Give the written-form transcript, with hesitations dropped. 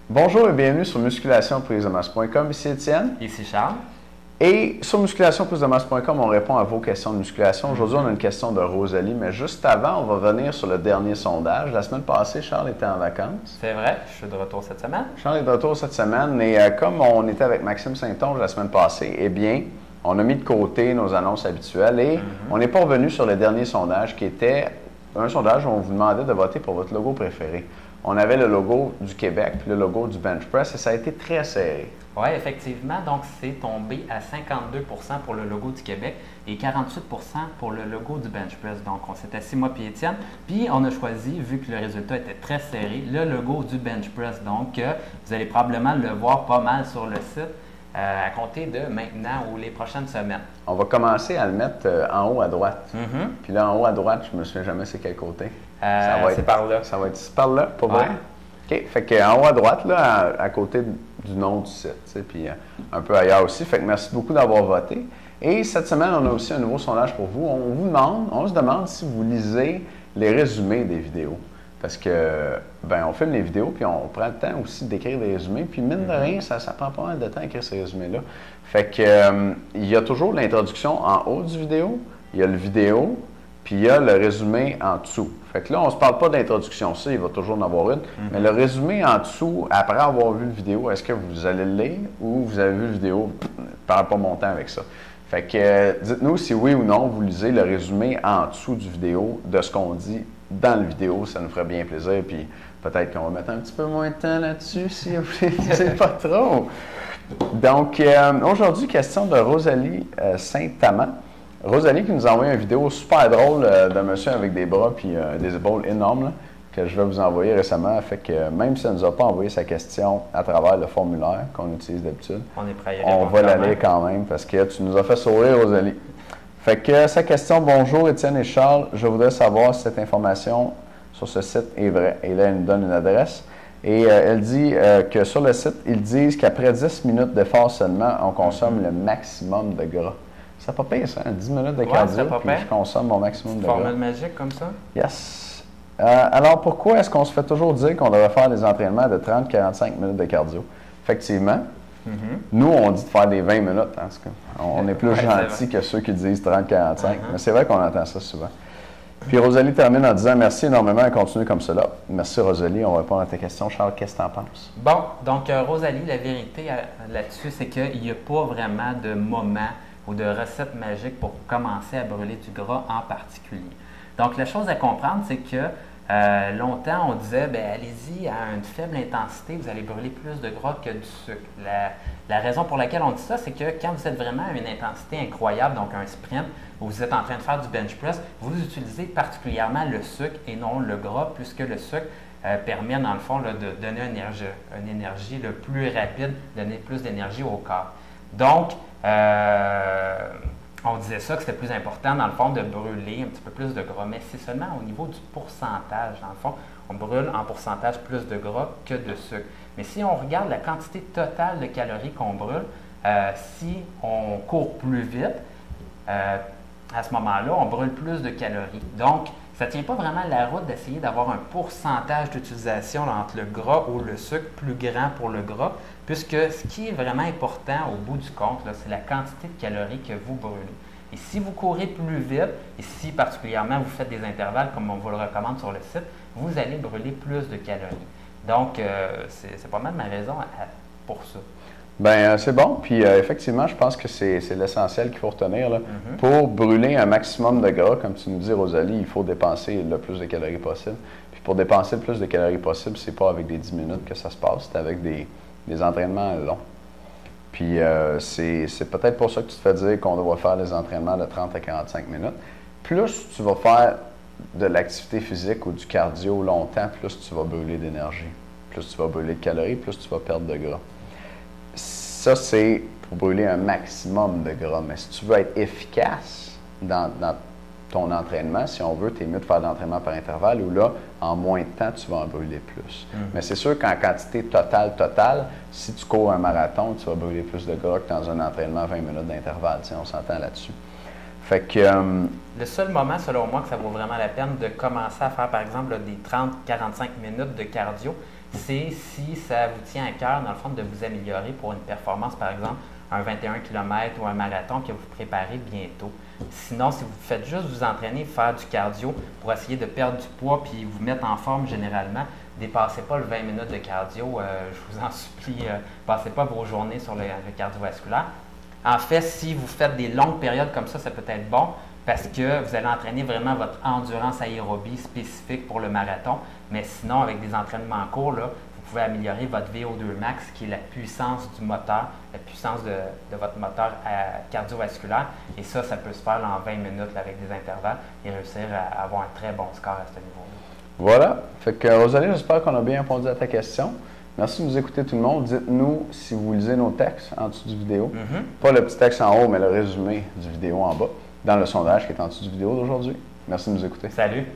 Bonjour et bienvenue sur musculationprisemasse.com. Ici Étienne. Ici Charles. Et sur musculationprisemasse.com, on répond à vos questions de musculation. Aujourd'hui, on a une question de Rosalie, mais juste avant, on va venir sur le dernier sondage. La semaine passée, Charles était en vacances. C'est vrai, je suis de retour cette semaine. Charles est de retour cette semaine, et comme on était avec Maxime Saint-Onge la semaine passée, eh bien, on a mis de côté nos annonces habituelles et on n'est pas revenu sur le dernier sondage qui était un sondage où on vous demandait de voter pour votre logo préféré. On avait le logo du Québec puis le logo du Bench Press et ça a été très serré. Oui, effectivement. Donc, c'est tombé à 52 pour le logo du Québec et 48 pour le logo du Bench Press. Donc, on s'est assis, moi et Étienne, puis on a choisi, vu que le résultat était très serré, le logo du Bench Press. Donc, vous allez probablement le voir pas mal sur le site à compter de maintenant ou les prochaines semaines. On va commencer à le mettre en haut à droite. Puis là, en haut à droite, je me souviens jamais c'est quel côté. C'est par là. Ça va être par là, pour vrai? OK. Fait qu'en haut à droite, là, à côté du nom du site, puis un peu ailleurs aussi. Fait que merci beaucoup d'avoir voté. Et cette semaine, on a aussi un nouveau sondage pour vous. On se demande si vous lisez les résumés des vidéos. Parce que, on filme les vidéos, puis on prend le temps aussi d'écrire des résumés. Puis, mine de rien, ça prend pas mal de temps à écrire ces résumés-là. Fait que, il y a toujours l'introduction en haut du vidéo, il y a le vidéo, puis il y a le résumé en dessous. Fait que là, on ne se parle pas d'introduction, ça, il va toujours en avoir une. Mais le résumé en dessous, après avoir vu le vidéo, est-ce que vous allez le lire ou vous avez vu le vidéo, ne parle pas mon temps avec ça. Fait que, dites-nous si oui ou non, vous lisez le résumé en dessous du vidéo de ce qu'on dit dans la vidéo, ça nous ferait bien plaisir, puis peut-être qu'on va mettre un petit peu moins de temps là-dessus si vous ne lisez pas trop. Donc, aujourd'hui, question de Rosalie Saint-Amand. Rosalie qui nous a envoyé une vidéo super drôle d'un monsieur avec des bras puis des épaules énormes là, que je vais vous envoyer récemment. Fait que même si elle ne nous a pas envoyé sa question à travers le formulaire qu'on utilise d'habitude, on est prêt à y on va la lire quand même parce que tu nous as fait sourire, Rosalie. Fait que sa question, bonjour Étienne et Charles, je voudrais savoir si cette information sur ce site est vraie. Et là, elle nous donne une adresse. Et elle dit que sur le site, ils disent qu'après 10 minutes d'effort seulement, on consomme le maximum de gras. Ça pas pire, ça, 10 minutes de cardio, puis je consomme mon maximum de gras. Formule magique comme ça? Yes. Alors, pourquoi est-ce qu'on se fait toujours dire qu'on devrait faire des entraînements de 30-45 minutes de cardio? Effectivement, nous, on dit de faire des 20 minutes, en tout cas. On est plus gentils que ceux qui disent 30-45, mais c'est vrai qu'on entend ça souvent. Puis Rosalie termine en disant « Merci énormément à continuer comme cela. » Merci Rosalie, on répond à ta question. Charles, qu'est-ce que tu en penses? Bon, donc Rosalie, la vérité là-dessus, c'est qu'il n'y a pas vraiment de moment ou de recette magique pour commencer à brûler du gras en particulier. Donc, la chose à comprendre, c'est que longtemps, on disait, allez-y à une faible intensité, vous allez brûler plus de gras que du sucre. La raison pour laquelle on dit ça, c'est que quand vous êtes vraiment à une intensité incroyable, donc un sprint, où vous êtes en train de faire du bench press, vous utilisez particulièrement le sucre et non le gras, puisque le sucre permet, dans le fond, là, de donner une énergie le plus rapide, donner plus d'énergie au corps. Donc, on disait ça, que c'était plus important, dans le fond, de brûler un petit peu plus de gras. Mais c'est seulement au niveau du pourcentage. Dans le fond, on brûle en pourcentage plus de gras que de sucre. Mais si on regarde la quantité totale de calories qu'on brûle, si on court plus vite, à ce moment-là, on brûle plus de calories. Donc, ça ne tient pas vraiment la route d'essayer d'avoir un pourcentage d'utilisation entre le gras ou le sucre plus grand pour le gras, puisque ce qui est vraiment important au bout du compte, c'est la quantité de calories que vous brûlez. Et si vous courez plus vite, et si particulièrement vous faites des intervalles comme on vous le recommande sur le site, vous allez brûler plus de calories. Donc, c'est pas mal ma raison pour ça. C'est bon. Puis effectivement, je pense que c'est l'essentiel qu'il faut retenir. Là. Pour brûler un maximum de gras, comme tu nous dis, Rosalie, il faut dépenser le plus de calories possible. Puis pour dépenser le plus de calories possible, c'est pas avec des 10 minutes que ça se passe, c'est avec des entraînements longs. Puis c'est peut-être pour ça que tu te fais dire qu'on doit faire des entraînements de 30 à 45 minutes. Plus tu vas faire de l'activité physique ou du cardio longtemps, plus tu vas brûler d'énergie. Plus tu vas brûler de calories, plus tu vas perdre de gras. Ça, c'est pour brûler un maximum de gras. Mais si tu veux être efficace dans ton entraînement, si on veut, tu es mieux de faire de l'entraînement par intervalle où là, en moins de temps, tu vas en brûler plus. Mais c'est sûr qu'en quantité totale, si tu cours un marathon, tu vas brûler plus de gras que dans un entraînement 20 minutes d'intervalle. On s'entend là-dessus. Fait que, le seul moment, selon moi, que ça vaut vraiment la peine de commencer à faire, par exemple, des 30-45 minutes de cardio, c'est si ça vous tient à cœur, dans le fond, de vous améliorer pour une performance, par exemple, un 21 km ou un marathon que vous préparez bientôt. Sinon, si vous faites juste vous entraîner, faire du cardio pour essayer de perdre du poids puis vous mettre en forme généralement, dépassez pas le 20 minutes de cardio. Je vous en supplie, passez pas vos journées sur le cardiovasculaire. En fait, si vous faites des longues périodes comme ça peut être bon parce que vous allez entraîner vraiment votre endurance aérobie spécifique pour le marathon. Mais sinon, avec des entraînements courts, là, vous pouvez améliorer votre VO2 max, qui est la puissance du moteur, la puissance de votre moteur cardiovasculaire. Et ça peut se faire en 20 minutes là, avec des intervalles et réussir à avoir un très bon score à ce niveau-là. Voilà. Fait que Rosalie, j'espère qu'on a bien répondu à ta question. Merci de nous écouter tout le monde. Dites-nous si vous lisez nos textes en dessous du vidéo. Pas le petit texte en haut, mais le résumé du vidéo en bas, dans le sondage qui est en dessous du vidéo d'aujourd'hui. Merci de nous écouter. Salut!